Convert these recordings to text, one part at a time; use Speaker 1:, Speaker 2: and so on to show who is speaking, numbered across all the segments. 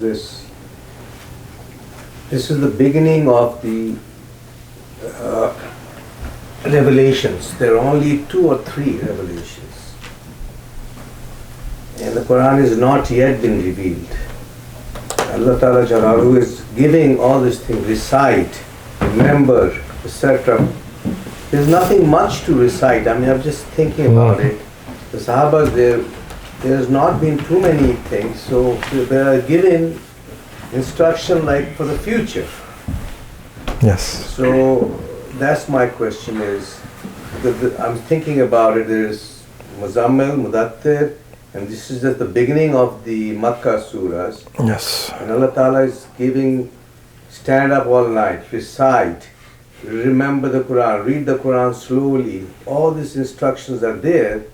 Speaker 1: This is the beginning of the revelations. There are only 2 or 3 revelations. And the Quran is not yet been revealed. Allah Ta'ala Jalaluhu is giving all these things, recite, remember, etc. There's nothing much to recite. I mean, I'm just thinking about it. The Sahabas, there's not been too many things, so they are given instruction like for the future.
Speaker 2: Yes.
Speaker 1: So that's my question is, I'm thinking about it, there's Muzammil, Mudattir, and this is just the beginning of the Makkah surahs.
Speaker 2: Yes.
Speaker 1: And Allah Ta'ala is giving, stand up all night, recite, remember the Quran, read the Quran slowly. All these instructions are there.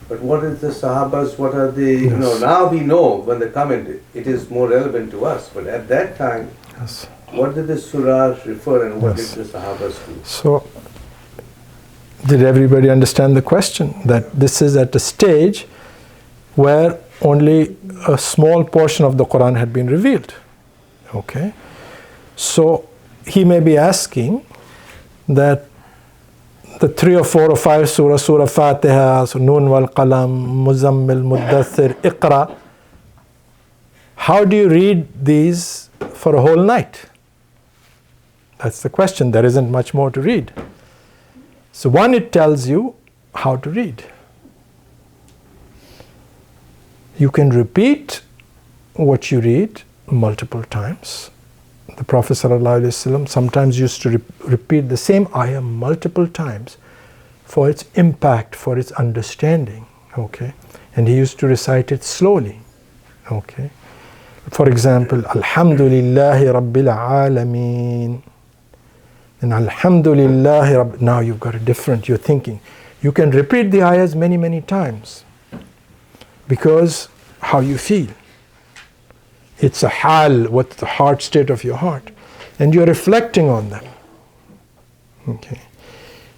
Speaker 1: But what is the Sahabas, what are they,
Speaker 2: Yes.
Speaker 1: now we know when they come in, it is more relevant to us. But at that time,
Speaker 2: Yes.
Speaker 1: what did the surah refer and what
Speaker 2: Yes.
Speaker 1: did the Sahabas do?
Speaker 2: So, did everybody understand the question? That this is at a stage where only a small portion of the Quran had been revealed. Okay? So, he may be asking that the 3 or 4 or 5 Surah Fatiha, so Noon wal Qalam, Muzammil, Muddathir, Iqra, how do you read these for a whole night? That's the question. There isn't much more to read. So one, it tells you how to read. You can repeat what you read multiple times. The Prophet ﷺ sometimes used to repeat the same ayah multiple times for its impact, for its understanding. Okay? And he used to recite it slowly. Okay? For example, Alhamdulillahi Rabbil Alameen. And Alhamdulillahi Rabbil. Now you've got a different, you're thinking. You can repeat the ayahs many, many times. Because how you feel. It's a hal, what's the heart state of your heart. And you're reflecting on them. Okay.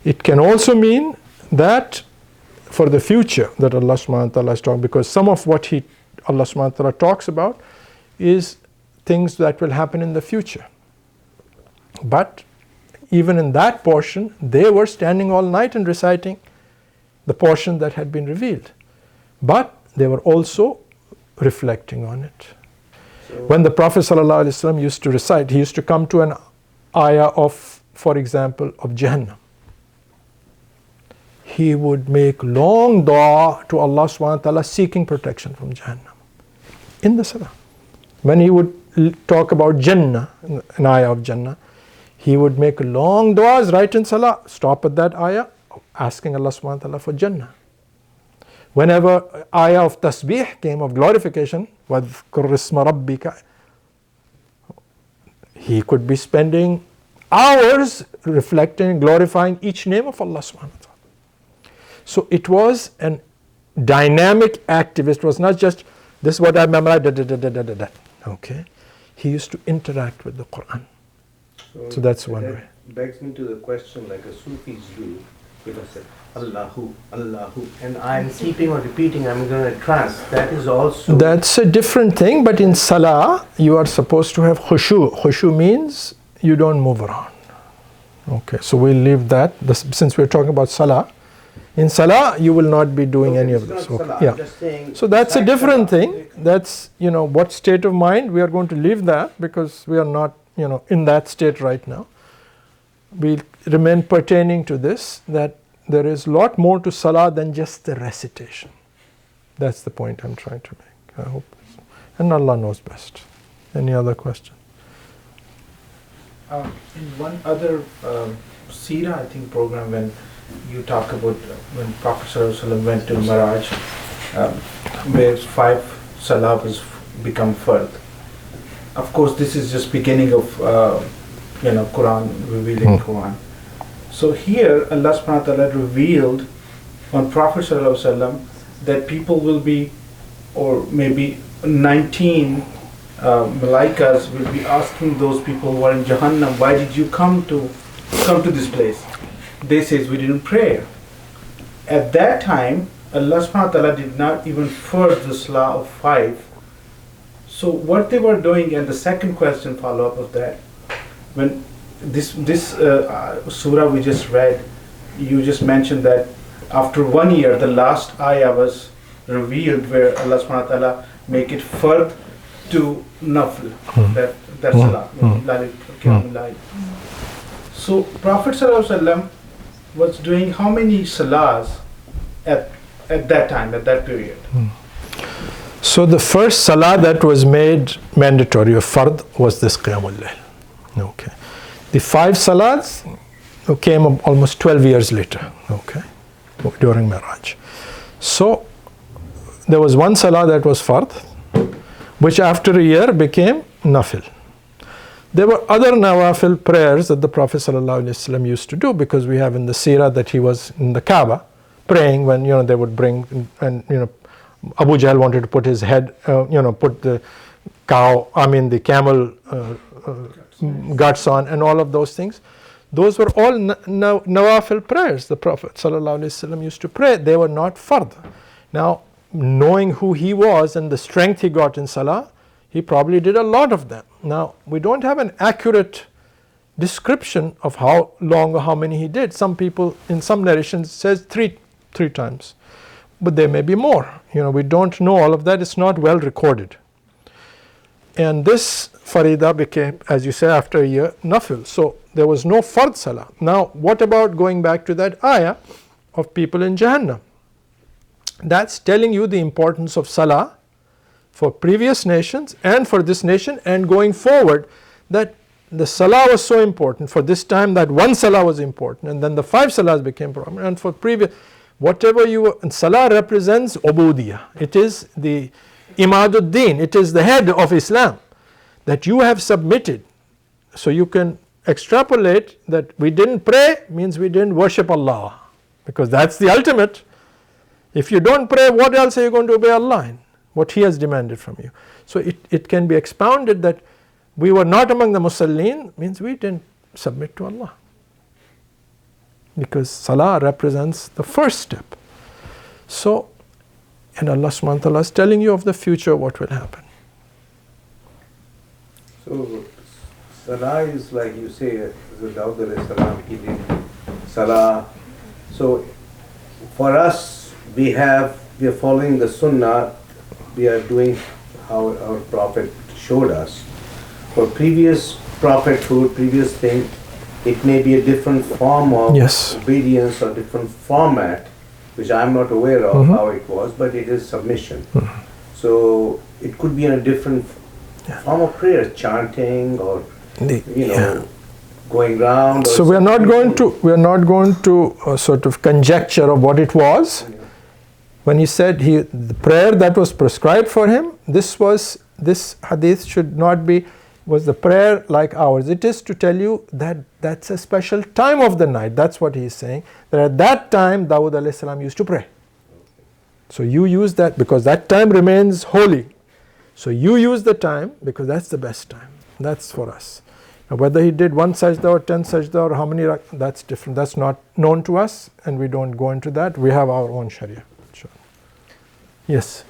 Speaker 2: It can also mean that for the future that Allah subhanahu wa ta'ala is talking, because some of what Allah subhanahu wa ta'ala talks about is things that will happen in the future. But even in that portion, they were standing all night and reciting the portion that had been revealed. But they were also reflecting on it. When the Prophet ﷺ used to recite, he used to come to an ayah of, for example, of Jahannam. He would make long dua to Allah subhanahu wa ta'ala seeking protection from Jahannam in the salah. When he would talk about Jannah, an ayah of Jannah, he would make long duas right in salah, stop at that ayah, asking Allah subhanahu wa ta'ala for Jannah. Whenever ayah of tasbih came, of glorification, وَذْكُرْ اسْمَ رَبِّكَ, he could be spending hours reflecting, glorifying each name of Allah subhanahu wa ta'ala. So it was a dynamic activist. It was not just, this is what I memorized, Okay. He used to interact with the Quran. So that's one way.
Speaker 1: Begs me to the question like a Sufis do. If I say Allahu, Allahu, and I'm keeping on repeating, I'm going to trance. That is also...
Speaker 2: That's a different thing, but in Salah, you are supposed to have khushu. Khushu means you don't move around. Okay, so we'll leave that. Since we're talking about Salah, in Salah, you will not be doing any of this. Okay. Yeah. So that's a different thing. That's, what state of mind, we are going to leave that because we are not, in that state right now. We'll remain pertaining to this, that there is a lot more to Salah than just the recitation. That's the point I'm trying to make. I hope. And Allah knows best. Any other question?
Speaker 3: In one other Seerah, I think, program, when you talk about when Prophet ﷺ went to Miraj, where 5 Salah was become Fard. Of course, this is just beginning of Quran, revealing Quran. So here Allah subhanahu wa ta'ala revealed on Prophet ﷺ that people will be, or maybe 19 Malaikas will be asking those people who are in Jahannam, why did you come to this place? They says, we didn't pray. At that time, Allah subhanahu wa ta'ala did not even force the salah of 5. So what they were doing, and the second question follow up of that, when this surah we just read, you just mentioned that after 1 year, the last ayah was revealed where Allah subhanahu wa ta'ala make it fard to nafl, that's salah. So Prophet sallallahu alaihi wasallam was doing how many salahs at that time, at that period?
Speaker 2: So the first salah that was made mandatory of fard was this Qiyamul Layl. Okay. The 5 salahs came almost 12 years later, okay, during Miraj. So there was one salah that was fard, which after a year became nafil. There were other nawafil prayers that the Prophet ﷺ used to do, because we have in the seerah that he was in the Kaaba praying when they would bring, and Abu Jahl wanted to put his head, put the the camel guts on, and all of those things. Those were all nawafil prayers the Prophet ﷺ used to pray. They were not fard. Now, knowing who he was and the strength he got in salah, he probably did a lot of them. Now, we don't have an accurate description of how long or how many he did. Some people, in some narrations, says three times. But there may be more. We don't know all of that. It's not well recorded. And this Farida became, as you say, after a year, nafil. So there was no fard salah. Now, what about going back to that ayah of people in Jahannam? That's telling you the importance of salah for previous nations and for this nation, and going forward, that the salah was so important. For this time, that one salah was important, and then the 5 salahs became prominent. And for previous, whatever and salah represents ubudiyah. It is the imaduddin, it is the head of Islam that you have submitted. So you can extrapolate that we didn't pray means we didn't worship Allah, because that's the ultimate. If you don't pray, what else are you going to obey Allah in? What He has demanded from you. So it can be expounded that we were not among the musallin means we didn't submit to Allah, because salah represents the first step. So, and Allah subhanahu wa ta'ala is telling you of the future, what will happen.
Speaker 1: So salah is like you say, Dawood alayhi salam, he did salah. So for us, we are following the sunnah, we are doing how our Prophet showed us. For previous prophethood, previous thing, it may be a different form of obedience or different format, which I'm not aware of how it was, but it is submission. So it could be in a different form of prayer, chanting or going round.
Speaker 2: So we are not going to sort of conjecture of what it was. When he said the prayer that was prescribed for him, this hadith should not be was the prayer like ours. It is to tell you that that's a special time of the night. That's what he is saying. That at that time, Dawood alayhi salam used to pray. So you use that because that time remains holy. So you use the time because that's the best time. That's for us. Now whether he did 1 sajda or 10 sajda or how many, that's different. That's not known to us, and we don't go into that. We have our own sharia. Sure. Yes.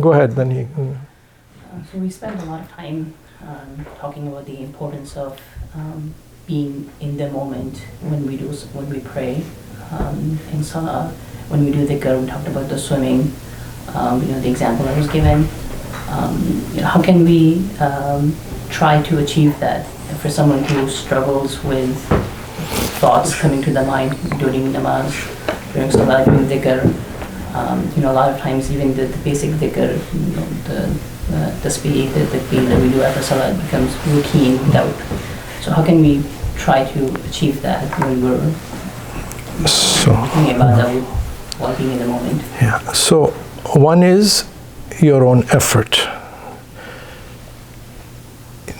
Speaker 2: Go ahead. Then he.
Speaker 4: So we spend a lot of time talking about the importance of being in the moment when we pray in salah. When we do dhikr, we talked about the swimming. The example that was given. How can we try to achieve that for someone who struggles with thoughts coming to the mind during namaz, during salah, during dhikr? A lot of times even the basic dhikr, the speed, the takbir that we do after salah becomes routine without. So how can we try to achieve that when we're thinking about that while being in the moment?
Speaker 2: Yeah. So one is your own effort.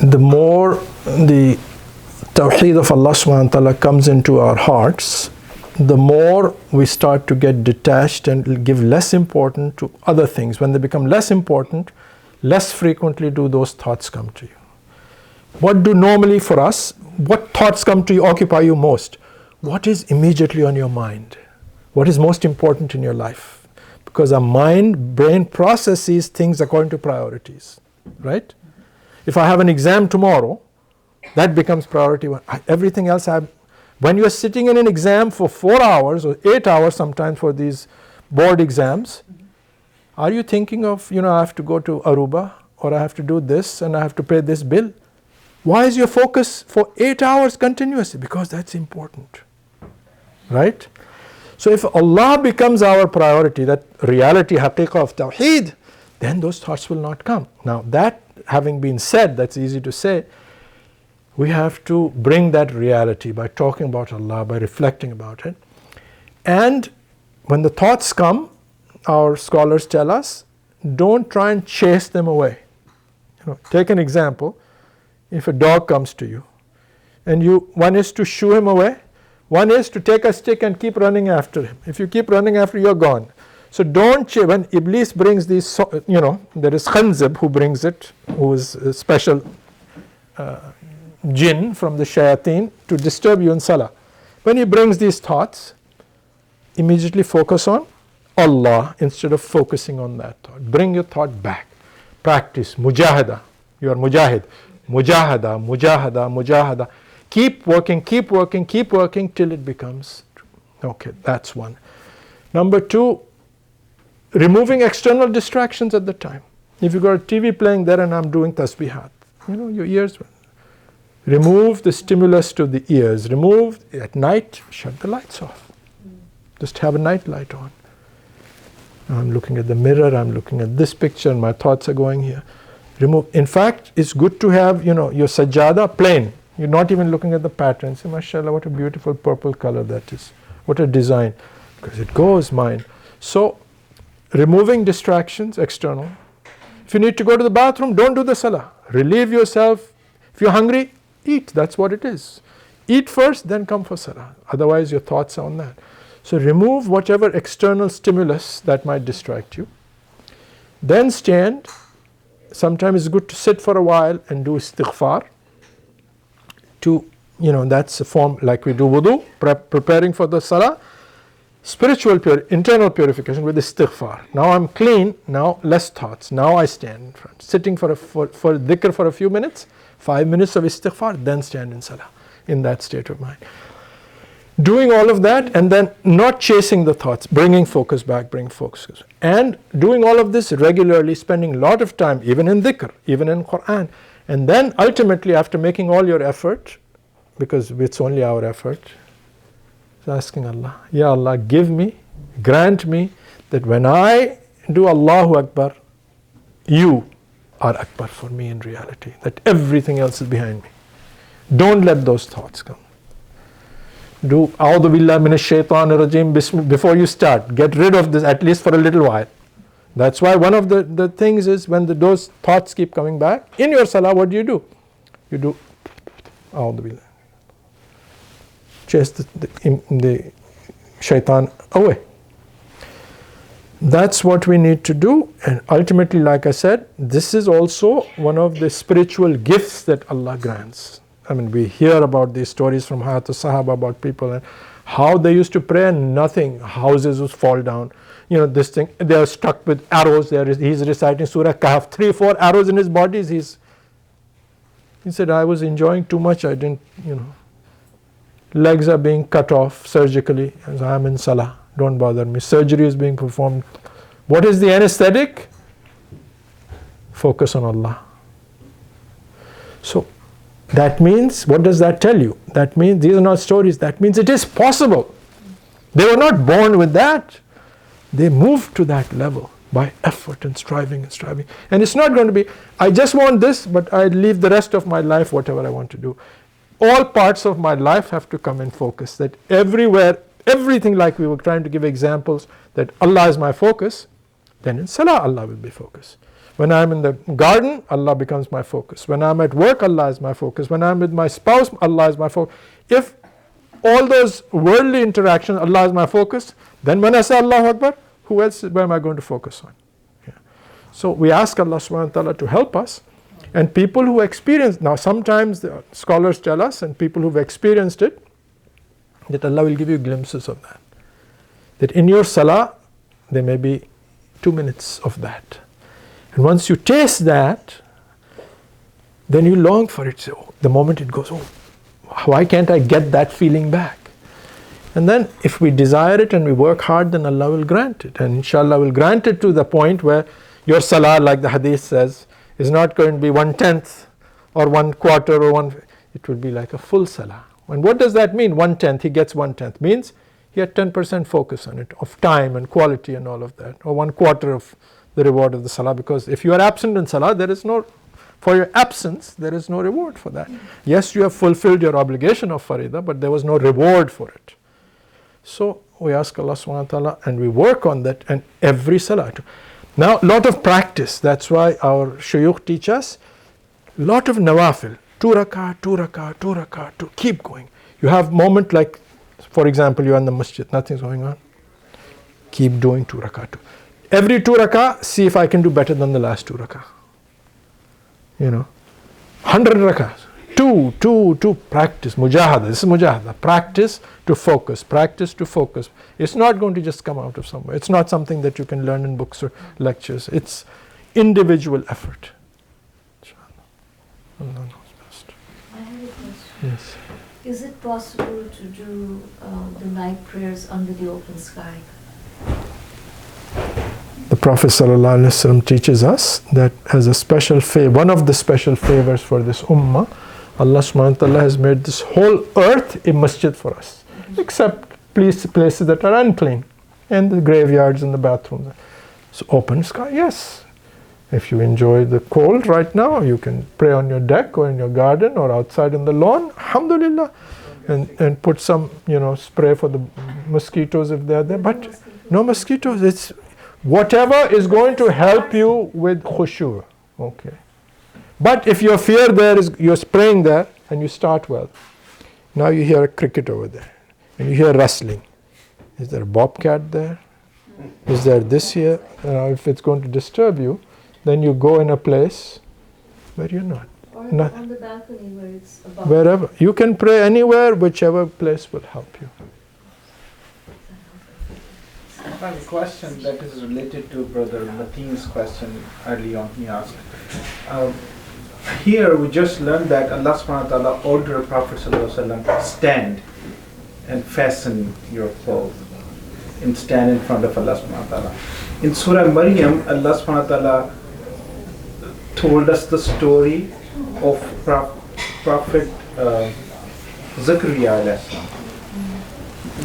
Speaker 2: The more the tawheed of Allah subhanahu wa ta'ala comes into our hearts, the more we start to get detached and give less importance to other things. When they become less important, less frequently do those thoughts come to you. What do normally for us, what thoughts come to you, occupy you most? What is immediately on your mind? What is most important in your life? Because our brain processes things according to priorities, right? If I have an exam tomorrow, that becomes priority one. Everything else when you're sitting in an exam for 4 hours or 8 hours sometimes for these board exams, are you thinking of, I have to go to Aruba, or I have to do this, and I have to pay this bill? Why is your focus for 8 hours continuously? Because that's important, right? So if Allah becomes our priority, that reality, haqiqah of tawheed, then those thoughts will not come. Now that having been said, that's easy to say, we have to bring that reality by talking about Allah, by reflecting about it. And when the thoughts come, our scholars tell us, don't try and chase them away. Take an example. If a dog comes to you, and one is to shoo him away, one is to take a stick and keep running after him. If you keep running after, you're gone. So don't when Iblis brings these, there is Khanzib who brings it, who is a special jinn from the shayateen to disturb you in salah. When he brings these thoughts, immediately focus on Allah instead of focusing on that thought. Bring your thought back. Practice mujahada. You are mujahid. Mujahada, mujahada, mujahada. Keep working till it becomes true. Okay, that's one. Number two, removing external distractions at the time. If you got a TV playing there and I'm doing tasbihat, your ears. Remove the stimulus to the ears. At night, shut the lights off. Just have a night light on. I'm looking at the mirror, I'm looking at this picture, and my thoughts are going here. Remove. In fact, it's good to have, your sajjada plain. You're not even looking at the pattern. Say, mashallah, what a beautiful purple color that is. What a design. Because it goes mind. So, removing distractions, external. If you need to go to the bathroom, don't do the salah. Relieve yourself. If you're hungry, eat. That's what it is. Eat first, then come for salah. Otherwise, your thoughts are on that. So remove whatever external stimulus that might distract you. Then stand. Sometimes it's good to sit for a while and do istighfar. That's a form like we do wudu, preparing for the salah. Spiritual internal purification with istighfar. Now I'm clean, now less thoughts. Now I stand in front. Sitting for dhikr for a few minutes, 5 minutes of istighfar, then stand in salah, in that state of mind. Doing all of that and then not chasing the thoughts, bringing focus back, and doing all of this regularly, spending a lot of time, even in dhikr, even in Qur'an. And then ultimately, after making all your effort, because it's only our effort, asking Allah, Ya Allah, grant me that when I do Allahu Akbar, you are Akbar for me in reality, that everything else is behind me. Don't let those thoughts come. Do A'udhu Billahi Minash Shaitanir Rajim before you start. Get rid of this at least for a little while. That's why one of the things is when those thoughts keep coming back, in your salah, what do? You do A'udhu Billahi. Chase the shaitan away. That's what we need to do. And ultimately, like I said, this is also one of the spiritual gifts that Allah grants. We hear about these stories from Hayat al-Sahaba about people and how they used to pray and nothing, houses would fall down. This thing, they are stuck with arrows. He's reciting Surah Kahf, 3-4 arrows in his body. He said, I was enjoying too much, I didn't, legs are being cut off surgically, as I am in salah, don't bother me. Surgery is being performed. What is the anesthetic? Focus on Allah. So, that means, what does that tell you? That means, these are not stories, that means it is possible. They were not born with that. They moved to that level by effort and striving. And it's not going to be, I just want this, but I leave the rest of my life, whatever I want to do. All parts of my life have to come in focus. That everywhere, everything, like we were trying to give examples, that Allah is my focus, then in salah Allah will be focus. When I'm in the garden, Allah becomes my focus. When I'm at work, Allah is my focus. When I'm with my spouse, Allah is my focus. If all those worldly interactions, Allah is my focus, then when I say Allahu Akbar, where am I going to focus on? Yeah. So we ask Allah subhanahu wa ta'ala to help us. And people who experience, now sometimes the scholars tell us, and people who've experienced it, that Allah will give you glimpses of that. That in your salah, there may be 2 minutes of that. And once you taste that, then you long for it. So the moment it goes, oh, why can't I get that feeling back? And then if we desire it and we work hard, then Allah will grant it. And inshallah will grant it to the point where your salah, like the hadith says, is not going to be 1/10 or 1/4 or one. It will be like a full salah. And what does that mean? 1/10, he gets 1/10. Means he had 10% focus on it, of time and quality and all of that. Or 1/4 of the reward of the salah. Because if you are absent in salah, there is no, for your absence, there is no reward for that. Yes, you have fulfilled your obligation of faridah, but there was no reward for it. So we ask Allah subhanahu wa ta'ala and we work on that and every salah. Now, lot of practice. That's why our shuyukh teach us lot of nawafil. 2 rakah, 2 rakah, 2 rakah, to keep going. You have moment like, for example, you are in the masjid, nothing's going on. Keep doing 2 rakah. Every 2 rakah, see if I can do better than the last 2 rakah. 100 rakahs. 2, practice. Mujahada. This is mujahada. Practice to focus. Practice to focus. It's not going to just come out of somewhere. It's not something that you can learn in books or lectures. It's individual effort. Allah knows best.
Speaker 5: I have a question.
Speaker 2: Yes.
Speaker 5: Is it possible to do the night prayers under the open sky?
Speaker 2: The Prophet ﷺ teaches us that as a special favor, one of the special favors for this ummah, Allah subhanahu wa ta'ala has made this whole earth a masjid for us, except places that are unclean, and the graveyards and the bathrooms. So open sky, yes. If you enjoy the cold right now, you can pray on your deck or in your garden or outside in the lawn, alhamdulillah, and put some, spray for the mosquitoes if they are there. But no mosquitoes. It's whatever is going to help you with khushu'. Okay. But if your fear there is, you're spraying there and you start well. Now you hear a cricket over there and you hear rustling. Is there a bobcat there? Is there this here? If it's going to disturb you, then you go in a place where you're not.
Speaker 5: Or
Speaker 2: Not-
Speaker 5: on the balcony where it's above?
Speaker 2: Wherever. You can pray anywhere, whichever place will help you.
Speaker 3: I have a question that is related to Brother Mateen's question early on he asked. Here we just learned that Allah subhanahu wa ta'ala ordered Prophet sallallahu alaihi wasallam stand and fasten your clothes and stand in front of Allah subhanahu wa ta'ala. In Surah Maryam, Allah subhanahu wa ta'ala told us the story of Prophet Zakaria alayhi salam.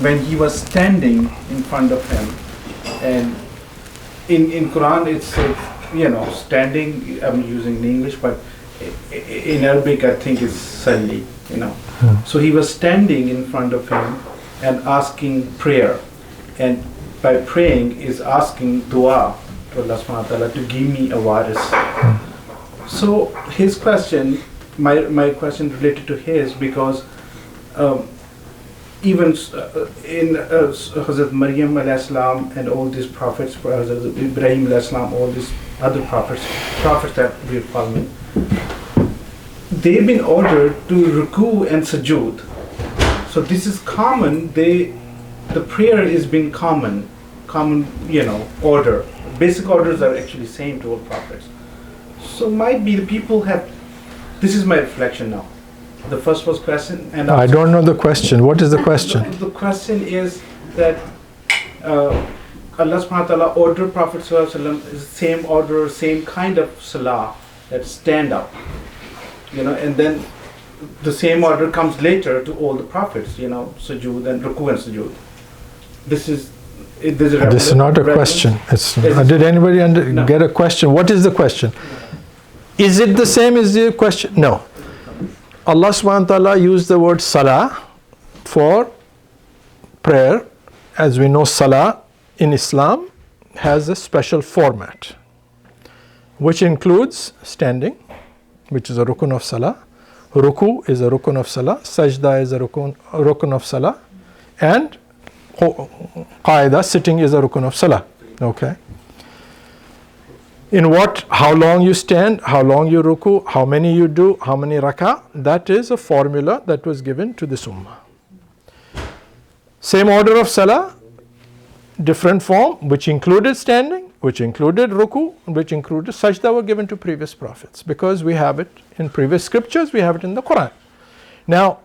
Speaker 3: When he was standing in front of him, and in Quran it says, standing, I'm using in English, but in Arabic I think it's salli, So he was standing in front of him and asking prayer, and by praying is asking dua to Allah subhanahu wa ta'ala to give me a waris. So his question, my question related to his, because even in Hazrat Maryam alayhi salam and all these prophets, Hazrat Ibrahim alayhi salam, all these other prophets that we're following, they've been ordered to ruku and sujood. So this is common. The prayer is being common, order. Basic orders are actually same to all prophets. So might be the people have. This is my reflection now. The first was question, and
Speaker 2: I don't know the question. What is the question?
Speaker 3: The question is that Allah subhanahu wa ta'ala ordered Prophet sallallahu alaihi wasallam is same order, same kind of salah, that stand up, and then the same order comes later to all the prophets, sujood and ruku and sujood. This is not a
Speaker 2: question. Did anybody get a question? What is the question? Is it the same as the question? No. Allah subhanahu wa ta'ala used the word salah for prayer. As we know, salah in Islam has a special format, which includes standing, which is a rukun of salah. Ruku is a rukun of salah. Sajda is a rukun of salah. And qaida, sitting, is a rukun of salah. Okay. How long you stand, how long you ruku, how many you do, how many rakah, that is a formula that was given to this ummah. Same order of salah, different form, which included standing, which included ruku, which included sajda, were given to previous prophets, because we have it in previous scriptures, we have it in the Quran. Now,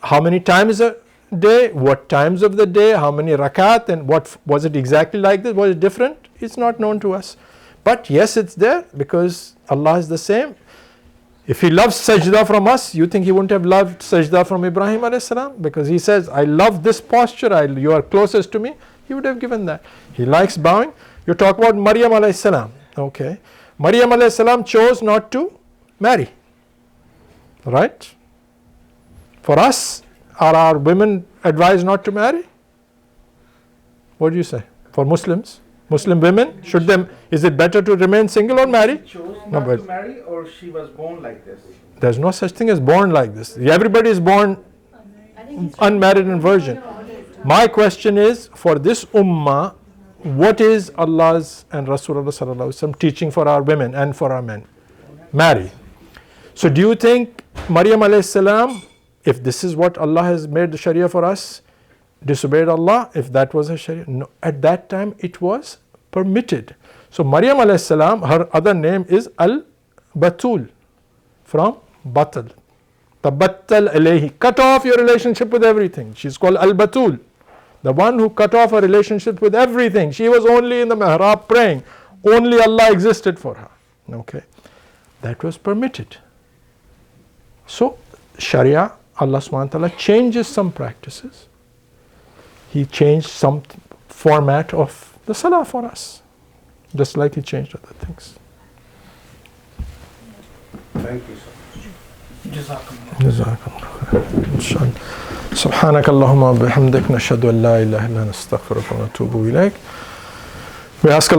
Speaker 2: how many times a day, what times of the day, how many rakat, and what was it exactly like this, was it different? It's not known to us. But yes, it's there, because Allah is the same. If He loves sajda from us, you think He wouldn't have loved sajda from Ibrahim alayhi salam? Because He says, I love this posture, you are closest to me. He would have given that. He likes bowing. You talk about Maryam alayhi salam. Okay. Maryam alayhi salam chose not to marry. Right? For us, are our women advised not to marry? What do you say? For Muslims? Muslim women, should them, is it better to remain single or marry?
Speaker 3: She chose
Speaker 2: No,
Speaker 3: not
Speaker 2: but
Speaker 3: to marry, or she was born like this?
Speaker 2: there's no such thing as born like this. Everybody is born
Speaker 5: I think it's
Speaker 2: unmarried and virgin. My question is, for this ummah, what is Allah's and Rasulullah sallallahu alaihi wasallam teaching for our women and for our men? Marry. So do you think Maryam alayhi salam, if this is what Allah has made the Sharia for us, disobeyed Allah, if that was a Sharia? No, at that time it was permitted. So Maryam alayhi salam, her other name is Al-Batul, from Batal. Tabattal alayhi, cut off your relationship with everything. She's called Al-Batul, the one who cut off her relationship with everything. She was only in the mihrab praying. Only Allah existed for her. Okay, that was permitted. So Sharia, Allah subhanahu wa ta'ala changes some practices. He changed some format of the salah for us, just like He changed other things.
Speaker 1: Thank you so much.
Speaker 2: Jazakallah. سبحانك اللهم وبحمدك نشهد أن لا إله إلا أنت نستغفرك ونتوب إليك. We ask